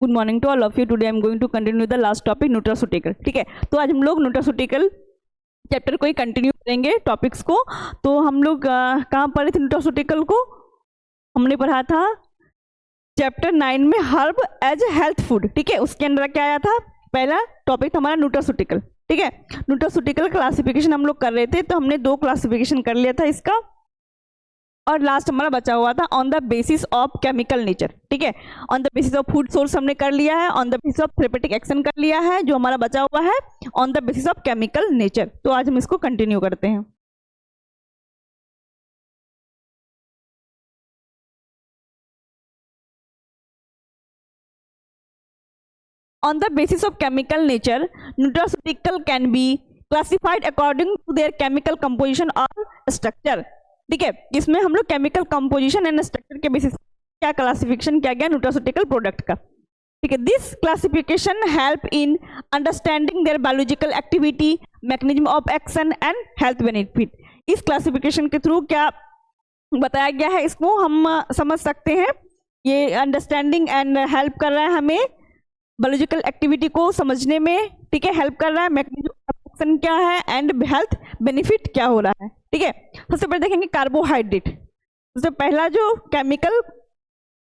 Good morning to all of you. Today I am going to continue the last topic nutraceutical. ठीक है, तो आज हम लोग न्यूट्रास्यूटिकल चैप्टर को ही कंटिन्यू करेंगे टॉपिक्स को। तो हम लोग कहाँ पढ़े थे न्यूट्रास्यूटिकल को? हमने पढ़ा था चैप्टर 9 में हर्ब एज हेल्थ फूड। ठीक है, उसके अंदर क्या आया था? पहला टॉपिक था हमारा न्यूट्रास्यूटिकल। ठीक है, न्यूट्रास्यूटिकल क्लासिफिकेशन हम लोग कर रहे थे, तो हमने 2 क्लासिफिकेशन कर लिया था इसका, और लास्ट हमारा बचा हुआ था on the basis of chemical nature. ठीक है, on the basis of food source हमने कर लिया है, on the basis of therapeutic action कर लिया है, जो हमारा बचा हुआ है on the basis of chemical nature. तो आज हम इसको कंटिन्यू करते हैं। On the basis of chemical nature, nutraceutical can be classified according to their chemical composition or structure. ठीक है, इसमें हम लोग केमिकल कंपोजिशन एंड स्ट्रक्चर के बेसिस क्या क्लासिफिकेशन किया गया न्यूट्रास्यूटिकल प्रोडक्ट का। ठीक है, this classification help in understanding their biological activity, mechanism of action and health benefit. इस क्लासिफिकेशन के थ्रू क्या बताया गया है इसको हम समझ सकते हैं। ये अंडरस्टैंडिंग एंड हेल्प कर रहा है हमें बायोलॉजिकल एक्टिविटी को समझने में। ठीक है, हेल्प कर रहा है, मैकेनिज्म ऑफ एक्शन क्या है एंड हेल्थ बेनिफिट क्या हो रहा है। ठीक है, सबसे पहले देखेंगे कार्बोहाइड्रेट। सबसे पहला जो केमिकल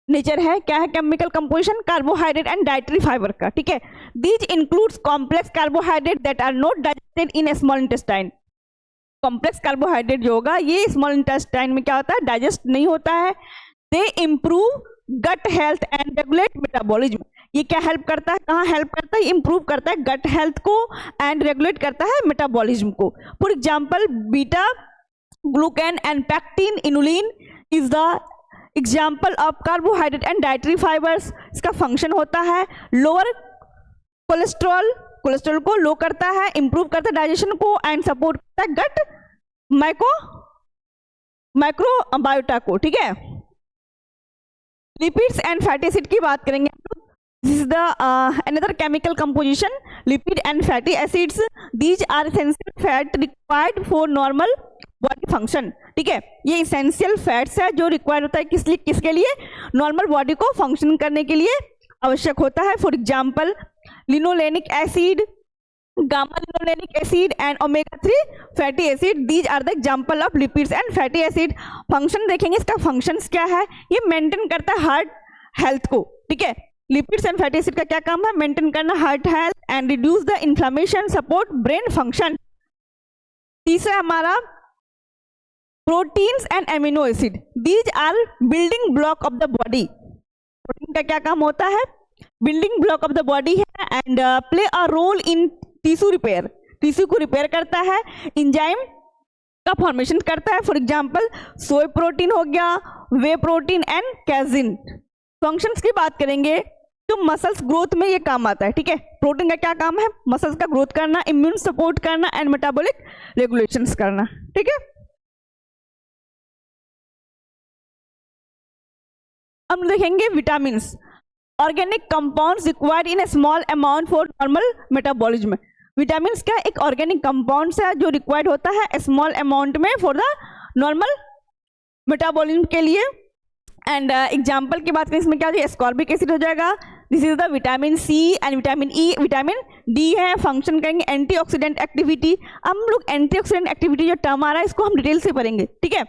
नेचर है क्या है? Chemical composition carbohydrate and dietary fibre का। ठीक है, these includes complex carbohydrate that are not digested in small intestine. Complex carbohydrate जो होगा ये स्मॉल इंटेस्टाइन में क्या होता है? डाइजेस्ट नहीं होता है। They improve gut health and regulate metabolism. ये क्या हेल्प करता है? कहाँ हेल्प करता है? इंप्रूव करता है गट हेल्थ को एंड रेगुलेट करता है मेटाबॉलिज्म को। For example beta glucan and pectin inulin is the example of carbohydrate and dietary fibers. इसका फंक्शन होता है लोअर कोलेस्ट्रॉल, कोलेस्ट्रॉल को लो करता है, इंप्रूव करता है डाइजेशन को एंड सपोर्ट करता है गट माइक्रोबायोटा को। ठीक है, लिपिड्स एंड फैटी एसिड की बात करेंगे। This is the another chemical composition, lipid and fatty acids. These are essential fat required for normal body function. ठीक है, ये essential fats है जो रिक्वायर्ड होता है किसके लिए? नॉर्मल बॉडी को फंक्शन करने के लिए आवश्यक होता है। For example linolenic acid, gamma linolenic acid and omega 3 fatty acid. These are the example of lipids and fatty acid. Function देखेंगे, इसका फंक्शंस क्या है? ये मेंटेन करता है हार्ट हेल्थ को। ठीक है, लिपिड्स एंड फैटी एसिड का क्या काम है? मेंटेन करना heart health and reduce the inflammation, support brain function. तीसरा हमारा proteins and amino acid. These are building block of the body. Protein का क्या काम होता है? Building block of the body है and play a role in tissue repair. Tissue को repair करता है, एंजाइम का फॉर्मेशन करता है। फॉर एग्जाम्पल सोय प्रोटीन हो गया, वे प्रोटीन एंड कैजिन। फंक्शंस की बात करेंगे तो मसल्स ग्रोथ में ये काम आता है। ठीक है, प्रोटीन का क्या काम है? मसल्स का ग्रोथ करना, इम्यून सपोर्ट करना एंड मेटाबॉलिक रेगुलेशंस करना। ठीक है, हम देखेंगे vitamins, organic compounds required in A small amount for normal metabolism. Vitamins क्या? एक ऑर्गेनिक कंपाउंड्स है जो रिक्वायर्ड होता है स्मॉल अमाउंट में फॉर द नॉर्मल मेटाबॉलिज्म के लिए। एंड एग्जाम्पल की बात करें इसमें क्या हो जाएगा? एस्कॉर्बिक एसिड हो जाएगा। This is the vitamin C and vitamin E, vitamin D है। फंक्शन करेंगे एंटीऑक्सीडेंट एक्टिविटी। हम लोग एंटीऑक्सीडेंट एक्टिविटी जो टर्म आ रहा है इसको हम डिटेल से पढ़ेंगे। ठीक है,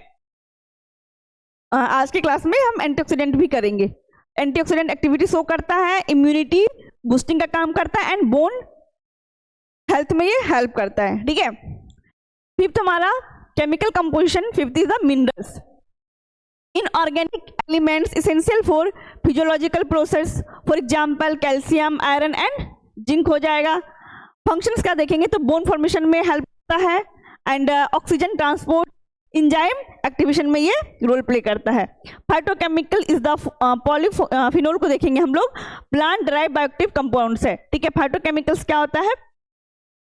आज के क्लास में हम एंटीऑक्सीडेंट भी करेंगे। एंटीऑक्सीडेंट एक्टिविटी शो करता है, इम्यूनिटी बूस्टिंग का काम करता है एंड बोन हेल्थ में ये हेल्प करता है। ठीक है, फिफ्थ हमारा chemical composition. Fifth is the minerals. Inorganic elements essential for physiological process. For example calcium, iron and zinc हो जाएगा। फंक्शंस क्या देखेंगे तो बोन फॉर्मेशन में हेल्प करता है and oxygen transport, enzyme activation में ये रोल प्ले करता है। फाइटोकेमिकल इज द पॉलीफिनोल को देखेंगे हम लोग, प्लांट ड्राइव बायोएक्टिव कंपाउंड्स है। ठीक है, फाइटोकेमिकल्स क्या होता है?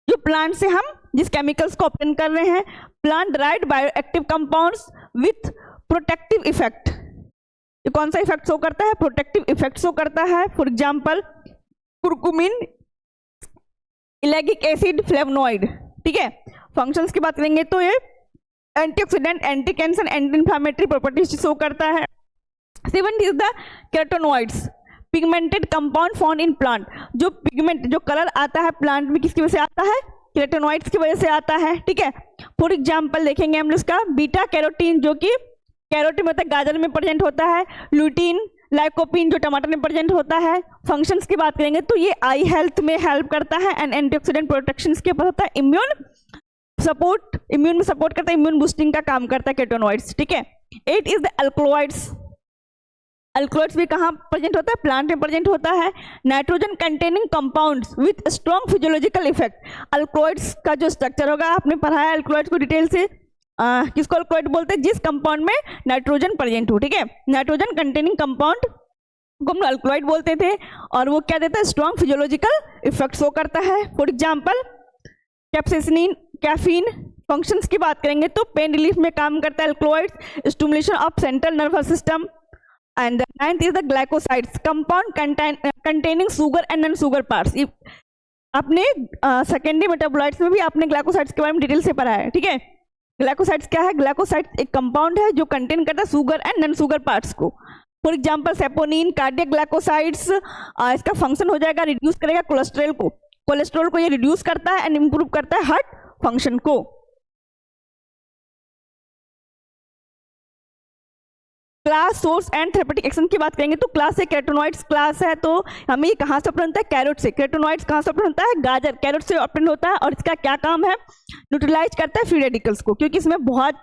जो प्लांट से हम जिस केमिकल्स को ऑब्टेन कर रहे हैं, plant drive bioactive compounds with protective effect. ये कौन सा इफेक्ट शो करता है? प्रोटेक्टिव इफेक्ट शो करता है। For example curcumin, ellagic acid, flavonoid. ठीक है, फंक्शंस की बात करेंगे तो ये antioxidant, anti cancer, anti inflammatory properties show करता है। Seventh is the carotenoids. Pigmented compound found in plant, जो पिगमेंट जो कलर आता है प्लांट में किसकी वजह से आता है, कैरोटेनॉइड्स की वजह से आता है, ठीक है। फॉर एग्जांपल देखेंगे हम लोग इसका बीटा कैरोटीन जो कि कैरोटीन मतलब गाजर में प्रेजेंट होता है, लुटीन लाइकोपिन जो टमाटर में प्रेजेंट होता है। फंक्शंस की बात करेंगे तो ये आई हेल्थ में हेल्प करता है एंड एंटीऑक्सीडेंट प्रोटेक्शन के ऊपर होता है, इम्यून में सपोर्ट करता है, इम्यून बूस्टिंग का काम करता है कैरोटेनॉइड्स, ठीक है। 8 इज द अल्कलॉइड्स। अल्कलॉइड्स भी कहाँ प्रेजेंट होता है, प्लांट में प्रेजेंट होता है। Nitrogen containing compounds with strong physiological effect. Alkaloids का जो स्ट्रक्चर होगा आपने पढ़ा है अल्कलॉइड्स को डिटेल से, किसको अल्कलॉइड बोलते हैं, जिस कंपाउंड में नाइट्रोजन प्रेजेंट हो, ठीक है। नाइट्रोजन कंटेनिंग कंपाउंड को हम अल्कलॉइड बोलते थे और वो क्या देता है, स्ट्रॉन्ग फिजियोलॉजिकल इफेक्ट शो करता है। For example capsaicin, caffeine. Functions की बात करेंगे तो पेन रिलीफ में काम करता है alkaloids, stimulation of central nervous system. And 9th is the glycosides, compound containing sugar and non sugar parts. आपने सेकेंडरी मेटाबोलाइट्स में भी आपने ग्लाइकोसाइड्स के बारे में डिटेल से पढ़ा है, ठीक है। ग्लाइकोसाइड्स क्या है, ग्लाइकोसाइड्स एक कंपाउंड है जो कंटेन करता है sugar and non sugar parts को। For example saponin, cardiac glycosides, इसका फंक्शन हो जाएगा रिड्यूस करेगा कोलेस्ट्रॉल को ये रिड्यूस करता है एंड इंप्रूव करता है हार्ट फंक्शन को। Class, source and therapeutic action की बात करेंगे तो क्लास से कैरोटेनॉइड्स क्लास है, तो हमें ये कहाँ से ऑपरेट होता है, कैरोट से। कैरोटेनॉइड्स कहाँ से ऑपरेट होता है, गाजर, कैरोट से ऑपरेट होता है और इसका क्या काम है, न्यूट्रलाइज करता है फ्री रेडिकल्स को, क्योंकि इसमें बहुत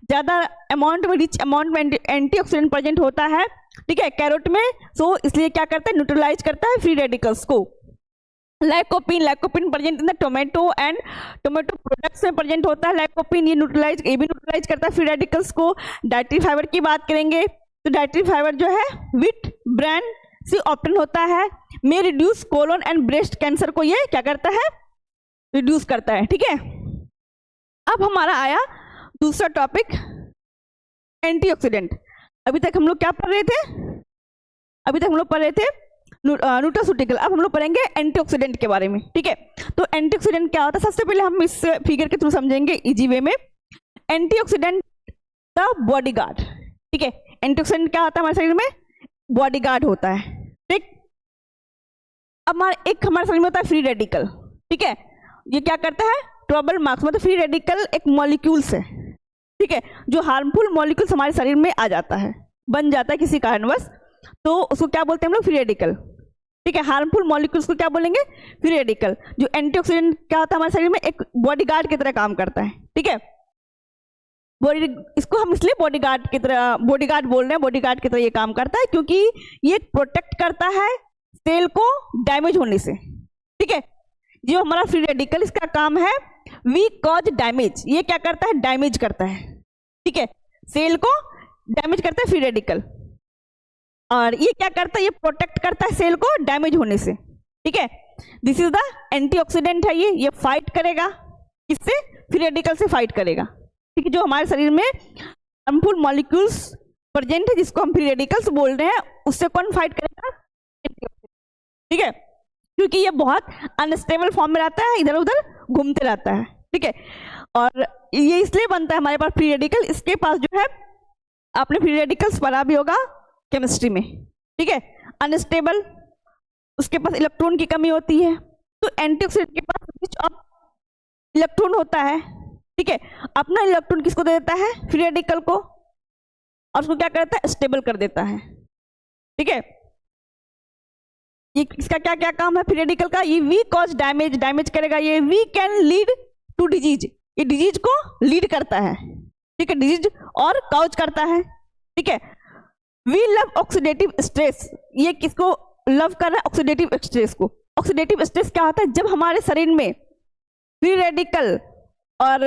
ज़्यादा अमाउंट में रिच अमाउंट में एंटीऑक्सीडेंट प्रेजेंट होता है, ठीक है, कैरोट में। सो इसलिए क्या करता है, न्यूट्रलाइज करता है फ्री रेडिकल्स को। Lycopene present in the tomato and tomato products में प्रेजेंट होता है लाइकोपिन, ये भी न्यूट्रलाइज करता है फ्री रेडिकल्स को। डाइटरी फाइबर की बात करेंगे तो डाइटरी फाइबर जो है व्हीट ब्रांड से ऑप्टेन होता है, में reduce colon and breast cancer को ये क्या करता है, रिड्यूस करता है, ठीक है। अब हमारा आया दूसरा टॉपिक एंटीऑक्सीडेंट। अभी तक हम लोग क्या पढ़ रहे थे, अभी तक हम लोग पढ़ रहे थे न्यूट्रास्यूटिकल, अब हम लोग पढ़ेंगे एंटीऑक्सीडेंट के बारे में, ठीक है। तो एंटीऑक्सीडेंट क्या होता है, सबसे पहले हम इस फिगर के थ्रू समझेंगे इजी वे में। एंटीऑक्सीडेंट द बॉडीगार्ड, ठीक है। एंटीऑक्सीडेंट क्या होता है हमारे शरीर में, बॉडीगार्ड होता है, ठीक। अब हमारे शरीर में होता है फ्री रेडिकल, ठीक है। ये क्या करता है, ट्रबल मार्क्स, मतलब फ्री रेडिकल एक मॉलिक्यूल्स है, ठीक है, जो हार्मफुल मॉलिक्यूल्स हमारे शरीर में आ जाता है, बन जाता है किसी कारणवश, तो उसको क्या बोलते हैं हम लोग, फ्री रेडिकल, ठीक है। हार्मफुल मॉलिक्यूल्स को क्या बोलेंगे, फ्री रेडिकल। जो एंटीऑक्सीडेंट क्या होता है हमारे शरीर में, एक बॉडीगार्ड की तरह काम करता है, ठीक है। इसको हम इसलिए बॉडीगार्ड की तरह बॉडीगार्ड बोल रहे हैं, बॉडीगार्ड की तरह ये काम करता है क्योंकि ये प्रोटेक्ट करता है सेल को डैमेज होने से, ठीक है। जो हमारा फ्री रेडिकल इसका काम है वी कॉज डैमेज, ये क्या करता है, डैमेज करता है, ठीक है, सेल को डैमेज करता है फ्री रेडिकल। और ये क्या करता है, ये प्रोटेक्ट करता है सेल को डैमेज होने से, ठीक है। दिस इज द एंटीऑक्सीडेंट है, ये फाइट करेगा, इससे फ्री रेडिकल से फाइट करेगा, ठीक है। जो हमारे शरीर में हार्मफुल मॉलिक्यूल्स प्रेजेंट है जिसको हम फ्री रेडिकल्स बोल रहे हैं, उससे कौन फाइट करेगा, ठीक है, क्योंकि ये बहुत अनस्टेबल फॉर्म में रहता है, इधर उधर घूमते रहता है, ठीक है। और ये इसलिए बनता है हमारे पास फ्री रेडिकल, इसके पास जो है आपने फ्री रेडिकल्स पढ़ा भी होगा केमिस्ट्री में, ठीक है, अनस्टेबल, उसके पास इलेक्ट्रॉन की कमी होती है, तो एंटीऑक्सीडेंट के पास स्विच ऑफ इलेक्ट्रॉन होता है, ठीक है। अपना इलेक्ट्रॉन किसको दे देता है, फ्री रेडिकल को, और उसको क्या करता है, स्टेबल कर देता है, ठीक है। ये इसका क्या क्या काम है फ्री रेडिकल का, ये वी कॉज डैमेज करेगा, ये we can lead to disease, ये डिजीज को लीड करता है, ठीक है, डिजीज और कॉज करता है, ठीक है। वी लव ऑक्सीडेटिव स्ट्रेस, ये किसको लव कर रहा है, ऑक्सीडेटिव स्ट्रेस को। ऑक्सीडेटिव स्ट्रेस क्या होता है, जब हमारे शरीर में फ्री रेडिकल और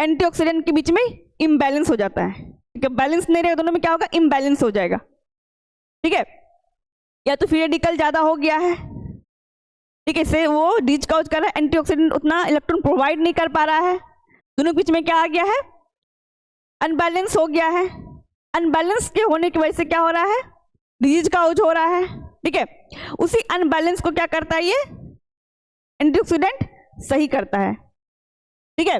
एंटीऑक्सीडेंट के बीच में इम्बैलेंस हो जाता है, ठीक है, बैलेंस नहीं रहेगा, दोनों में क्या होगा, इम्बैलेंस हो जाएगा, ठीक है। या तो फ्री रेडिकल ज्यादा हो गया है, ठीक है, इससे वो डिजीज कॉज कर रहा है, एंटीऑक्सीडेंट उतना इलेक्ट्रॉन प्रोवाइड नहीं कर पा रहा है, दोनों के बीच में क्या आ गया है, अनबैलेंस हो गया है। अनबैलेंस के होने की वजह से क्या हो रहा है, डिजीज कॉज हो रहा है, ठीक है। उसी अनबैलेंस को क्या करता है, ये एंटीऑक्सीडेंट सही करता है, ठीक है।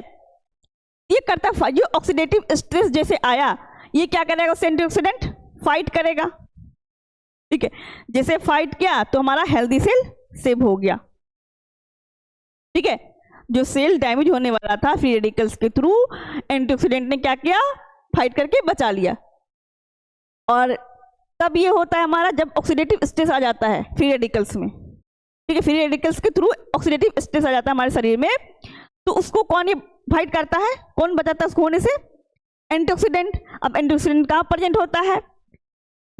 ये करता है, जो ऑक्सीडेटिव स्ट्रेस जैसे आया, ये क्या करेगा, उससे एंटीऑक्सीडेंट फाइट करेगा, ठीक है, जैसे फाइट किया तो हमारा हेल्दी सेल सेव हो गया। ठीक है, जो सेल डैमेज होने वाला था फ्री रेडिकल्स के थ्रू, एंटीऑक्सीडेंट ने क्या किया, फाइट करके बचा लिया। और तब ये होता है हमारा जब ऑक्सीडेटिव स्ट्रेस आ जाता है फ्री रेडिकल्स में। ठीक है, फ्री रेडिकल्स के थ्रू ऑक्सीडेटिव स्ट्रेस आ जाता है हमारे शरीर में, तो उसको कौन ये फाइट करता है, कौन बचाता है उसको होने से, एंटीऑक्सीडेंट। अब एंटीऑक्सीडेंट कहाँ प्रेजेंट होता है,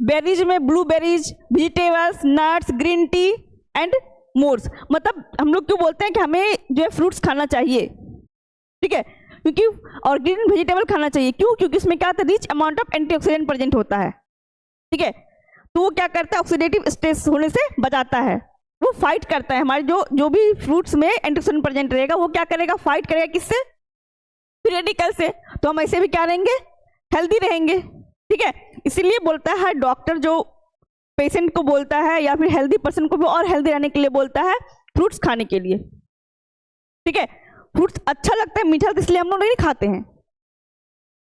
बेरीज में, blueberries, vegetables, nuts, green tea and mores. मतलब हम लोग क्यों बोलते हैं कि हमें जो है फ्रूट्स खाना चाहिए, ठीक है, क्योंकि और ग्रीन वेजिटेबल खाना चाहिए, क्यों, क्योंकि उसमें क्या होता है, rich amount of antioxidant present होता है। ठीक है, तो वो क्या करता है, ऑक्सीडेटिव स्ट्रेस होने से बचाता है, वो फाइट करता है। हमारे जो भी फ्रूट्स में एंटीऑक्सीडेंट प्रेजेंट रहेगा वो क्या करेगा, फाइट करेगा किससे, फ्री रेडिकल से। तो हम ऐसे भी क्या रहेंगे, हेल्दी रहेंगे। ठीक है, इसीलिए बोलता है डॉक्टर, जो पेशेंट को बोलता है या फिर हेल्दी पर्सन को भी और हेल्दी रहने के लिए बोलता है फ्रूट्स खाने के लिए। ठीक है, फ्रूट्स अच्छा लगता है, मीठा, इसलिए हम लोग नहीं खाते हैं,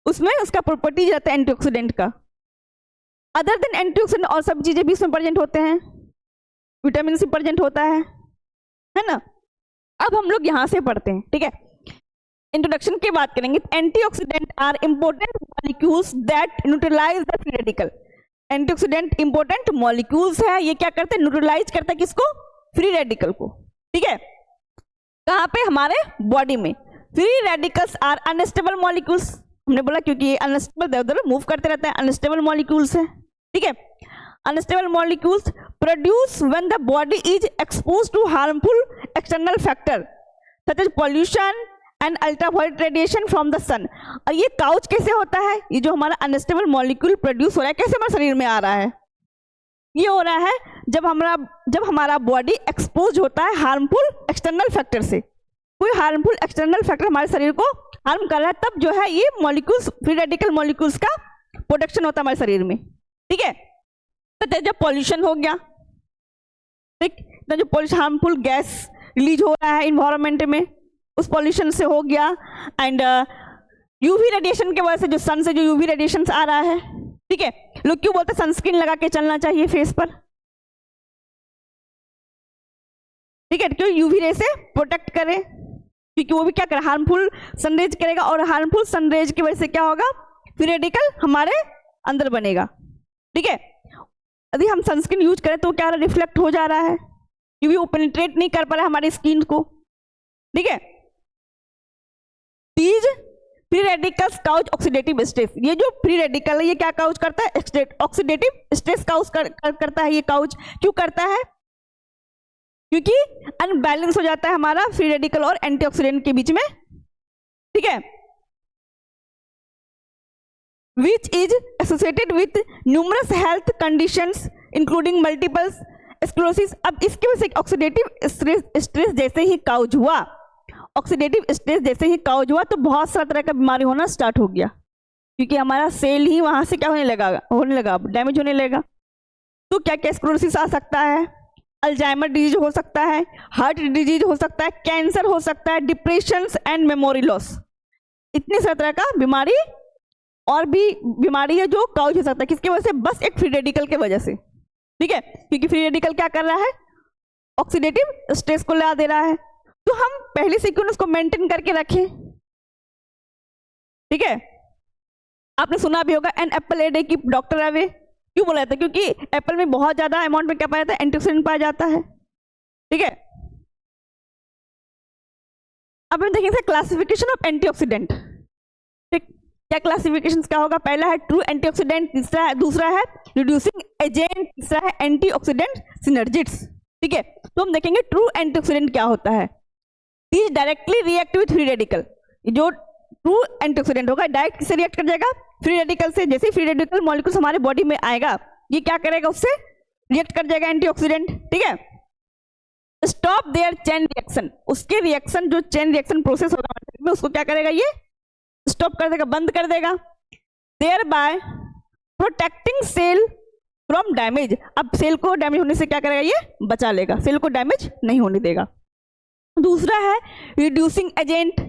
उसमें उसका प्रॉपर्टी रहता है एंटीऑक्सीडेंट का। अदर देन एंटीऑक्सीडेंट और सब चीजें भी उसमें प्रेजेंट होते हैं, विटामिन सी प्रेजेंट होता है ना। अब हम लोग यहां से पढ़ते हैं। ठीक है, इंट्रोडक्शन की बात करेंगे। Antioxidant are important molecules that neutralise the free radical. Antioxidant important molecules है, ये क्या करते हैं, न्यूट्रलाइज करता है किसको, फ्री रेडिकल को। ठीक है, कहाँ पे, हमारे बॉडी में। Free radicals are unstable molecules, हमने बोला क्योंकि ये अनस्टेबल इधर उधर मूव करते रहते हैं, अनस्टेबल मॉलिक्यूल्स है। ठीक है, unstable molecules produce when the body is exposed to harmful external factor such as pollution and ultraviolet radiation from the sun. और ये काउच कैसे होता है, ये जो हमारा अनस्टेबल मॉलिक्यूल प्रोड्यूस हो रहा है कैसे हमारे शरीर में आ रहा है, ये हो रहा है जब हमारा बॉडी एक्सपोज होता है हार्मफुल एक्सटर्नल फैक्टर से। कोई हार्मफुल एक्सटर्नल फैक्टर हमारे शरीर को हार्म कर रहा है, तब जो है ये मॉलिक्यूल्स, फ्री रेडिकल मॉलिक्यूल्स का प्रोडक्शन होता है हमारे शरीर में। ठीक है, तो जब पॉल्यूशन हो गया, ठीक, तो जो पॉल्यूशन, हार्मफुल गैस रिलीज हो रहा है इन्वायरमेंट में, उस पॉल्यूशन से हो गया। एंड यूवी रेडिएशन के वजह से, जो सन से जो यूवी रेडिएशन आ रहा है, ठीक है, लोग क्यों बोलते हैं सनस्क्रीन लगा के चलना चाहिए फेस पर, ठीक है, क्यों, यूवी रे से प्रोटेक्ट करे, क्योंकि वो भी क्या करे, हार्मफुल सनरेज करेगा, और हार्मफुल सनरेज की वजह से क्या होगा, फ्री रेडिकल हमारे अंदर बनेगा। ठीक है, यदि हम सनस्क्रीन यूज करें तो क्या रिफ्लेक्ट हो जा रहा है, यूवी वो पेनिट्रेट नहीं कर पा रहा है हमारी स्किन को। ठीक है, these free radicals cause oxidative stress. ये जो फ्री रेडिकल है ये क्या काउज करता है, ऑक्सीडेटिव स्ट्रेस काउज करता है। ये काउज क्यों करता है, क्योंकि अनबैलेंस हो जाता है हमारा फ्री रेडिकल और एंटीऑक्सीडेंट के बीच में। ठीक है, which is associated with numerous health conditions including multiple sclerosis. अब इसकी वजह से ऑक्सीडेटिव स्ट्रेस जैसे ही काउज हुआ, ऑक्सीडेटिव स्ट्रेस जैसे ही काउज हुआ, तो बहुत सारा तरह का बीमारी होना स्टार्ट हो गया, क्योंकि हमारा सेल ही वहां से क्या होने लगा, डैमेज होने लगा। तो क्या क्या स्क्लेरोसिस आ सकता है, अल्जाइमर डिजीज हो सकता है, हार्ट डिजीज हो सकता है, कैंसर हो सकता है, डिप्रेशन एंड मेमोरी लॉस, इतने सारे तरह का बीमारी और भी बीमारी है जो काउज हो सकता है। किसकी वजह से, बस एक फ्री रेडिकल के वजह से। ठीक है, क्योंकि फ्री रेडिकल क्या कर रहा है, ऑक्सीडेटिव स्ट्रेस को ला दे रहा है। तो हम पहले से क्यों उसको मेंटेन करके रखें। ठीक है, आपने सुना भी होगा an apple a day keep doctor away, क्यों बोला जाता है, क्योंकि एप्पल में बहुत ज्यादा अमाउंट में क्या पाया जाता है, एंटीऑक्सीडेंट पाया जाता है। ठीक है, अब हम देखेंगे क्लासिफिकेशन ऑफ एंटीऑक्सीडेंट। ठीक, क्या क्लासिफिकेशन क्या होगा, पहला है ट्रू एंटीऑक्सीडेंट, दूसरा है रिड्यूसिंग एजेंट, तीसरा है एंटीऑक्सीडेंट सिनर्जिट्स। ठीक है, तो हम देखेंगे ट्रू एंटीऑक्सीडेंट क्या होता है। These directly react with free radical. जो ट्रू एंटीऑक्सीडेंट होगा डायरेक्ट किससे रिएक्ट कर जाएगा, फ्री रेडिकल से। जैसे फ्री रेडिकल मॉलिक्यूल्स हमारे बॉडी में आएगा, ये क्या करेगा, उससे रिएक्ट कर जाएगा एंटीऑक्सीडेंट। ठीक है, स्टॉप देयर चेन रिएक्शन, उसके रिएक्शन जो चेन रिएक्शन प्रोसेस होगा में, उसको क्या करेगा, ये स्टॉप कर देगा, बंद कर देगा। Thereby protecting cell from damage. अब सेल को डैमेज होने से क्या करेगा, ये बचा लेगा, सेल को डैमेज नहीं होने देगा। दूसरा है reducing agent.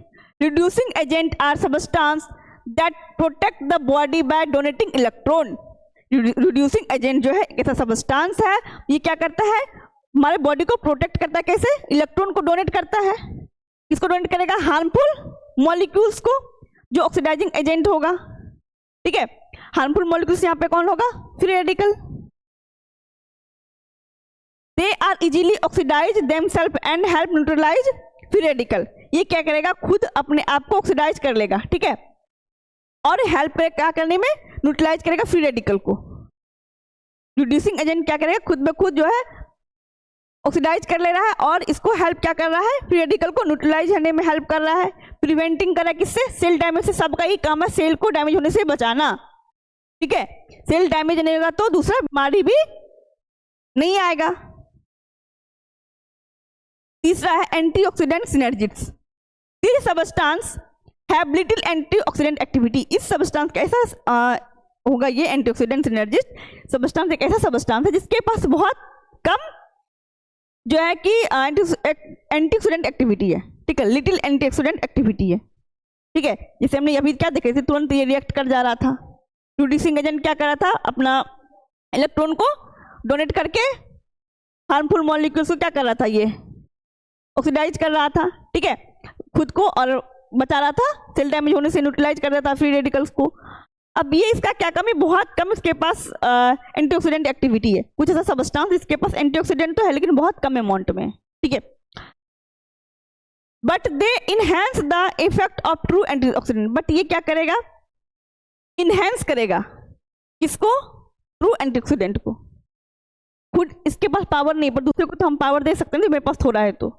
Reducing agent are substance that protect the body by donating electron. Reducing agent जो है एक ऐसा सब्सटेंस है, ये क्या करता है, हमारे बॉडी को प्रोटेक्ट करता है। कैसे? इलेक्ट्रॉन को डोनेट करता है। किसको डोनेट करेगा? हार्मफुल मॉलिक्यूल्स को, जो ऑक्सीडाइजिंग एजेंट होगा। ठीक है, हार्मफुल मॉलिक्यूल्स यहाँ पे कौन होगा? Free radical. They are easily oxidise themselves and help neutralise free radical. ये क्या करेगा? खुद अपने आप को ऑक्सीडाइज कर लेगा। ठीक है, और हेल्प करेगा क्या करने में? न्यूट्रलाइज करेगा फ्री रेडिकल को। रिड्यूसिंग एजेंट क्या करेगा? खुद ब खुद जो है ऑक्सीडाइज कर ले रहा है और इसको हेल्प क्या कर रहा है? फ्री रेडिकल को न्यूट्रलाइज होने में हेल्प कर रहा है। प्रिवेंटिंग कर रहा है किससे? सेल डैमेज से। सबका ही काम है सेल को डैमेज होने से बचाना। ठीक है, सेल डैमेज नहीं होगा तो दूसरा बीमारी भी नहीं आएगा। तीसरा है antioxidant synergists. This substance have little antioxidant activity. इस सब्सटेंस का ऐसा होगा, ये एंटीऑक्सीडेंट सिनर्जिस्ट सब्सटेंस एक ऐसा सब्सटेंस है जिसके पास बहुत कम जो है कि एंटीऑक्सीडेंट एक्टिविटी है। ठीक है, लिटिल एंटीऑक्सीडेंट एक्टिविटी है। ठीक है, जैसे हमने अभी क्या देखे थे, तुरंत ये रिएक्ट कर जा रहा था। रिड्यूसिंग एजेंट क्या कर रहा था? अपना इलेक्ट्रॉन को डोनेट करके हार्मफुल मॉलिक्यूल्स को क्या कर रहा था? ये ऑक्सीडाइज कर रहा था। ठीक है, खुद को और बचा रहा था सेल डैमेज होने से, न्यूट्रलाइज कर रहा था फ्री रेडिकल्स को। अब ये इसका क्या कमी? बहुत कम इसके पास एंटीऑक्सीडेंट एक्टिविटी है। कुछ ऐसा सब्सटेंस इसके पास एंटीऑक्सीडेंट तो है लेकिन बहुत कम अमाउंट में। ठीक है, but they enhance the effect of true antioxidant. But ये क्या करेगा? इनहेंस करेगा किसको? ट्रू एंटीऑक्सीडेंट को। खुद इसके पास पावर नहीं, पर दूसरे को तो हम पावर दे सकते हैं तो मेरे पास थोड़ा है तो।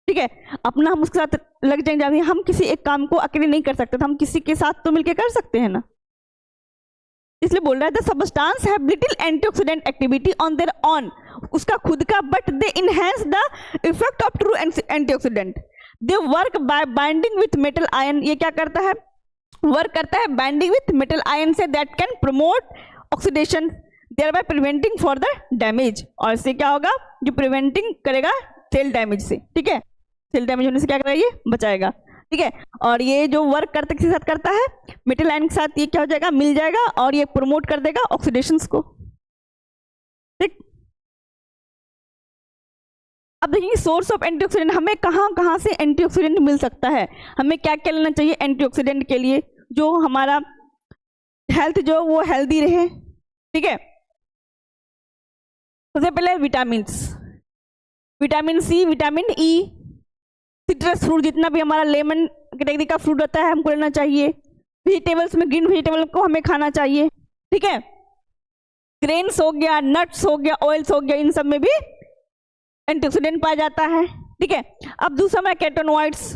ठीक है, अपना हम उसके साथ लग जाएंगे। हम किसी एक काम को अकेले नहीं कर सकते, तो हम किसी के साथ तो मिलकर कर सकते हैं ना। इसलिए बोल रहा है the substance have little antioxidant activity on their on, उसका खुद का, but they enhance the effect of true antioxidant. They work by binding with metal ion. ये क्या करता है? वर्क करता है बाइंडिंग विथ मेटल आयन से, that can promote oxidation thereby preventing for the damage. और इससे क्या होगा? जो प्रिवेंटिंग करेगा सेल डैमेज से। ठीक है, सेल डैमेज होने से क्या करेगा? ये बचाएगा। ठीक है, और ये जो वर्क करते किसके साथ करता है? मेटल आयन के साथ। ये क्या हो जाएगा? मिल जाएगा और ये प्रमोट कर देगा ऑक्सीडेशंस को। ठीक, अब देखिए सोर्स ऑफ एंटीऑक्सीडेंट, हमें कहाँ से एंटीऑक्सीडेंट मिल सकता है, हमें क्या क्या लेना चाहिए एंटीऑक्सीडेंट के लिए, जो हमारा हेल्थ जो वो हेल्दी रहे। ठीक है, सबसे पहले vitamin C, vitamin E, citrus fruit, जितना भी हमारा लेमन कैटेगरी का फ्रूट होता है हमको लेना चाहिए। वेजिटेबल्स में ग्रीन वेजिटेबल को हमें खाना चाहिए। ठीक है, ग्रेन्स हो गया, नट्स हो गया, ऑयल्स हो गया, इन सब में भी एंटीऑक्सीडेंट पाया जाता है। ठीक है, अब दूसरा में कैरोटेनॉइड्स,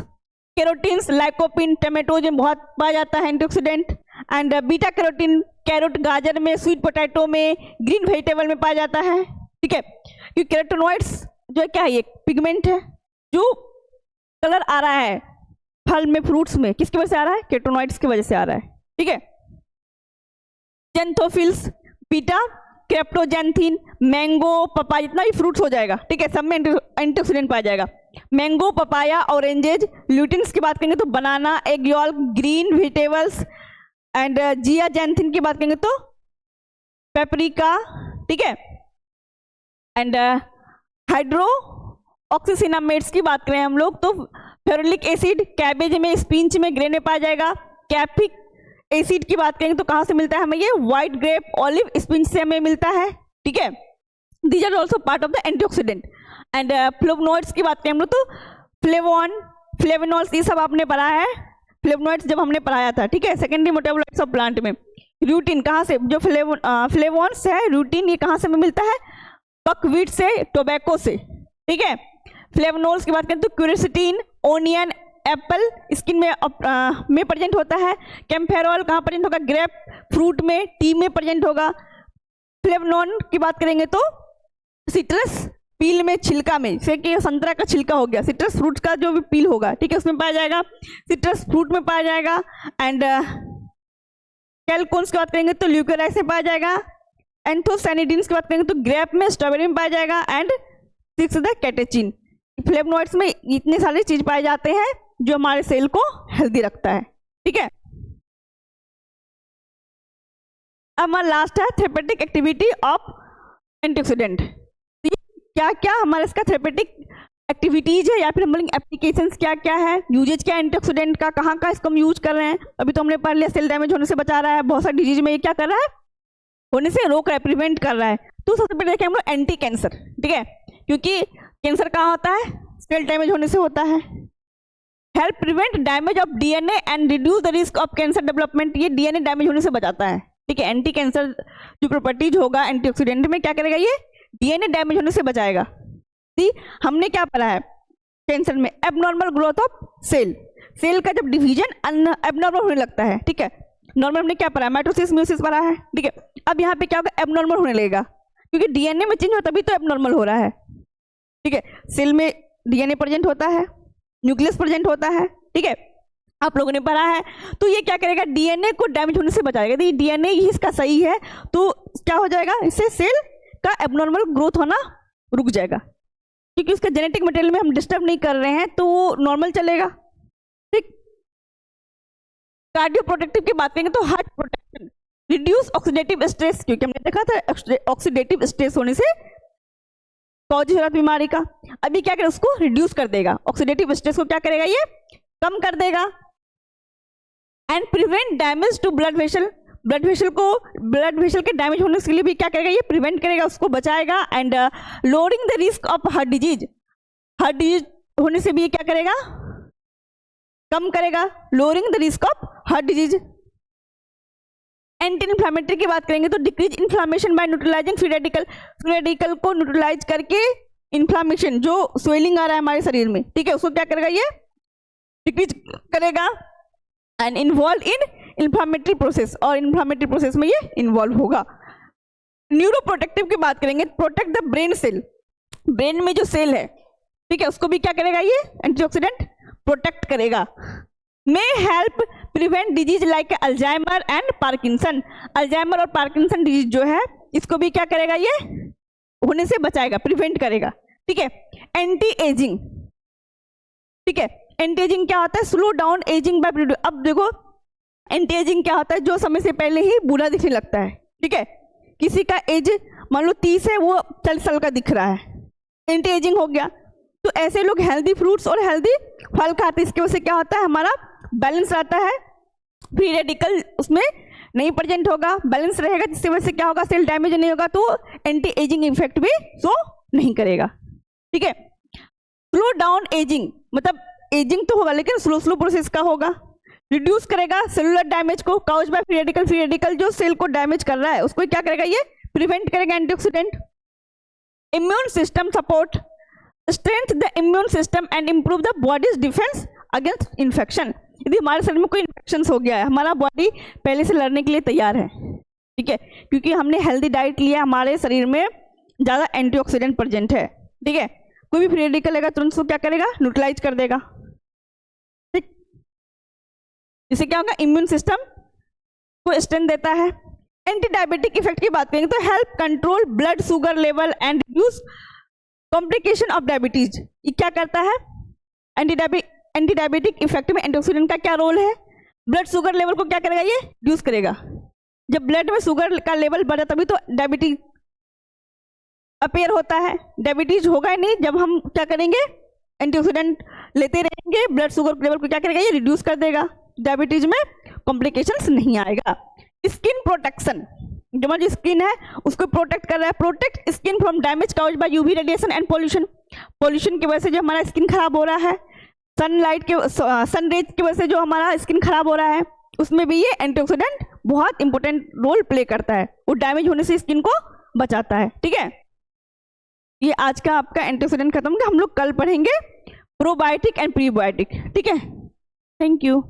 कैरोटीन्स, लाइकोपिन, टमेटोज में बहुत पाया जाता है antioxidant. And beta carotene, carrot गाजर में, स्वीट पोटैटो में, ग्रीन वेजिटेबल में पाया जाता है। ठीक है, क्योंकि कैरोटेनॉइड्स जो है क्या है? ये पिगमेंट है जो कलर आ रहा है फल में, फ्रूट्स में, किसकी वजह से आ रहा है? कैरोटेनॉइड्स की वजह से आ रहा है। ठीक है, जेंथोफिल्स, बीटा क्रेप्टोजेंथिन, मैंगो, पपाया, जितना भी फ्रूट्स हो जाएगा। ठीक है, सब में एंटीऑक्सीडेंट पाया जाएगा। Mango, papaya, oranges. ल्यूटिन्स की बात करेंगे तो बनाना, एग यॉल्क, ग्रीन वेजिटेबल्स। एंड जियाजेंथिन की बात करेंगे तो पेपरिका। ठीक है, एंड हाइड्रो ऑक्सीसिनामेट्स की बात करें हम लोग तो फेरुलिक एसिड, कैबेज में, स्पिंच में, ग्रेन में पाया जाएगा। कैपिक एसिड की बात करेंगे तो कहाँ से मिलता है हमें? ये व्हाइट ग्रेप, ऑलिव, स्पिंच से हमें मिलता है। ठीक है, these are also part of the antioxidant. And flavonoids की बात करें हम लोग तो फ्लेवोनॉल्स, ये सब आपने पढ़ा है, फ्लेवोनॉइड्स जब हमने पढ़ाया था। ठीक है, सेकेंडरी मेटाबोलाइट्स ऑफ प्लांट में। रूटिन कहाँ से? जो फ्लेवोन्स है, रूटिन, ये कहाँ से हमें मिलता है? बकवीट से, टोबैको से। ठीक है, फ्लेवोनोल्स की बात करें तो क्यूरसेटिन, ओनियन, एप्पल स्किन में प्रेजेंट होता है। कैम्फेरॉल कहाँ प्रेजेंट होगा? ग्रेप फ्रूट में, टी में प्रेजेंट होगा। फ्लेवोनोन की बात करेंगे तो सिट्रस पील में, छिलका में, जैसे कि संतरा का छिलका हो गया, सिट्रस फ्रूट का जो भी पील होगा, ठीक है, उसमें पाया जाएगा। सिट्रस फ्रूट में पाया जाएगा। एंड कैलकोन्स की बात करेंगे तो ल्यूकोराइस में पाया जाएगा। एंथोसाइनिडीन्स की बात करेंगे तो ग्रेप में, स्ट्रॉबेरी में पाया जाएगा। And 6 the catechin. फ्लेवोनॉइड्स में इतने सारे चीज पाए जाते हैं जो हमारे सेल को हेल्दी रखता है। ठीक है, अब हमारा लास्ट है थेरेपेटिक एक्टिविटी ऑफ एंटीऑक्सीडेंट। क्या क्या हमारा इसका थेरेपेटिक एक्टिविटीज है या फिर हम बोलेंगे एप्लीकेशंस क्या क्या है, यूजेज क्या एंटीऑक्सीडेंट का, कहाँ का इसको हम यूज कर रहे हैं। अभी तो हमने पढ़ लिया सेल डैमेज होने से बचा रहा है, बहुत सारी डिजीज में ये क्या कर रहा है, होने से रोक रहा है, प्रिवेंट कर रहा है। तो सबसे पहले देखें हम लोग एंटी कैंसर, ठीक है, क्योंकि कैंसर कहाँ होता है, सेल डैमेज होने से होता है। Help prevent damage of DNA and reduce the risk of cancer development, ये डीएनए डैमेज होने से बचाता है, ठीक है। एंटी कैंसर जो प्रॉपर्टीज होगा एंटीऑक्सीडेंट में क्या करेगा, ये डीएनए डैमेज होने से बचाएगा। हमने क्या पढ़ा है कैंसर में, abnormal growth of cell, cell का जब डिवीजन एबनॉर्मल होने लगता है, ठीक है। नॉर्मल हमने क्या पढ़ा, माइटोसिस म्यूसिस पढ़ा है, ठीक है। अब यहाँ पे क्या होगा, एबनॉर्मल होने लगेगा, क्योंकि डीएनए में चेंज होता तभी तो एबनॉर्मल हो रहा है, ठीक है। सेल में डीएनए प्रेजेंट होता है, न्यूक्लियस प्रेजेंट होता है, ठीक है, आप लोगों ने पढ़ा है। तो ये क्या करेगा, डीएनए को डैमेज होने से बचाएगा। यदि डीएनए ही इसका सही है तो क्या हो जाएगा, इससे सेल का एबनॉर्मल ग्रोथ होना रुक जाएगा, क्योंकि उसका जेनेटिक मटेरियल में हम डिस्टर्ब नहीं कर रहे हैं तो वो नॉर्मल चलेगा, ठीक। कार्डियो प्रोटेक्टिव की बात करेंगे तो heart protection, reduce oxidative stress, क्योंकि हमने देखा था ऑक्सीडेटिव स्ट्रेस होने से कॉज हो रहा बीमारी का। अभी क्या करेगा, उसको रिड्यूस कर देगा, ऑक्सीडेटिव स्ट्रेस को क्या करेगा, ये कम कर देगा। And prevent damage to blood vessel, blood vessel के डैमेज होने के लिए भी क्या करेगा, ये प्रिवेंट करेगा, उसको बचाएगा। And lowering the risk of heart disease होने से भी ये क्या करेगा, कम करेगा, lowering the risk of heart disease. Anti inflammatory की बात करेंगे तो decrease inflammation by neutralising free radical को न्यूट्रलाइज करके इन्फ्लामेशन जो स्वेलिंग आ रहा है हमारे शरीर में, ठीक है, उसको क्या करेगा, ये डिक्रीज करेगा। And involve in inflammatory process, और इन्फ्लामेटरी प्रोसेस में ये इन्वॉल्व होगा। न्यूरो प्रोटेक्टिव की बात करेंगे, protect the brain cell, brain में जो सेल है, ठीक है, उसको भी क्या करेगा, ये एंटीऑक्सीडेंट प्रोटेक्ट करेगा। May help prevent disease like Alzheimer and Parkinson, Alzheimer और पार्किंसन डिजीज जो है इसको भी क्या करेगा, ये होने से बचाएगा, प्रिवेंट करेगा, ठीक है। एंटी एजिंग, ठीक है, एंटी एजिंग क्या होता है, स्लो डाउन एजिंग बाय, अब देखो एंटी एजिंग क्या होता है, जो समय से पहले ही बुरा दिखने लगता है, ठीक है, किसी का एज मान लो 30 है, वो 40 साल का दिख रहा है, एंटी एजिंग हो गया। तो ऐसे लोग हेल्दी फ्रूट्स और हेल्दी फल खाते हैं, इसकी वजह से क्या होता है, हमारा बैलेंस रहता है, फ्री रेडिकल उसमें नहीं प्रेजेंट होगा, बैलेंस रहेगा, जिसकी वजह से क्या होगा, सेल डैमेज नहीं होगा, तो एंटी एजिंग इफेक्ट भी शो नहीं करेगा, ठीक है। स्लो डाउन एजिंग मतलब एजिंग तो होगा लेकिन स्लो प्रोसेस का होगा। रिड्यूस करेगा सेलुलर डैमेज को, काउज बाय फ्री रेडिकल जो सेल को डैमेज कर रहा है उसको क्या करेगा, ये प्रिवेंट करेगा antioxidant. Immune system support, strength the immune system and improve the bodies defence against infection. यदि हमारे शरीर में कोई इन्फेक्शन हो गया है, हमारा बॉडी पहले से लड़ने के लिए तैयार है, ठीक है, क्योंकि हमने हेल्दी डाइट लिया, हमारे शरीर में ज़्यादा एंटीऑक्सीडेंट प्रेजेंट है, ठीक है। कोई भी फ्री रेडिकल लेगा तुरंत उसको क्या करेगा, न्यूट्रलाइज कर देगा, ठीक। इससे क्या होगा, इम्यून सिस्टम को स्ट्रेंथ देता है। एंटी डायबिटिक इफेक्ट की बात करेंगे तो help control blood sugar level and reduce complication of diabetes. ये क्या करता है, एंटी डायबिटिक इफेक्ट में एंटीऑक्सीडेंट का क्या रोल है, ब्लड शुगर लेवल को क्या करेगा, ये रिड्यूस करेगा। जब ब्लड में शुगर का लेवल बढ़ा तभी तो डायबिटीज अपेयर होता है, डायबिटीज होगा ही नहीं जब हम क्या करेंगे, एंटीऑक्सीडेंट लेते रहेंगे, ब्लड शुगर लेवल को क्या करेगा, ये रिड्यूस कर देगा, डायबिटीज में कॉम्प्लिकेशंस नहीं आएगा। स्किन प्रोटेक्शन, जो हमारी स्किन है उसको प्रोटेक्ट कर रहा है, protect skin from damage caused by UV radiation and pollution की वजह से जो हमारा स्किन खराब हो रहा है, सनलाइट के सन रेज की वजह से जो हमारा स्किन खराब हो रहा है, उसमें भी ये एंटीऑक्सीडेंट बहुत इंपॉर्टेंट रोल प्ले करता है, वो डैमेज होने से स्किन को बचाता है, ठीक है। ये आज का आपका एंटीऑक्सीडेंट खत्म, हम लोग कल पढ़ेंगे प्रोबायोटिक एंड प्रीबायोटिक, ठीक है। Thank you.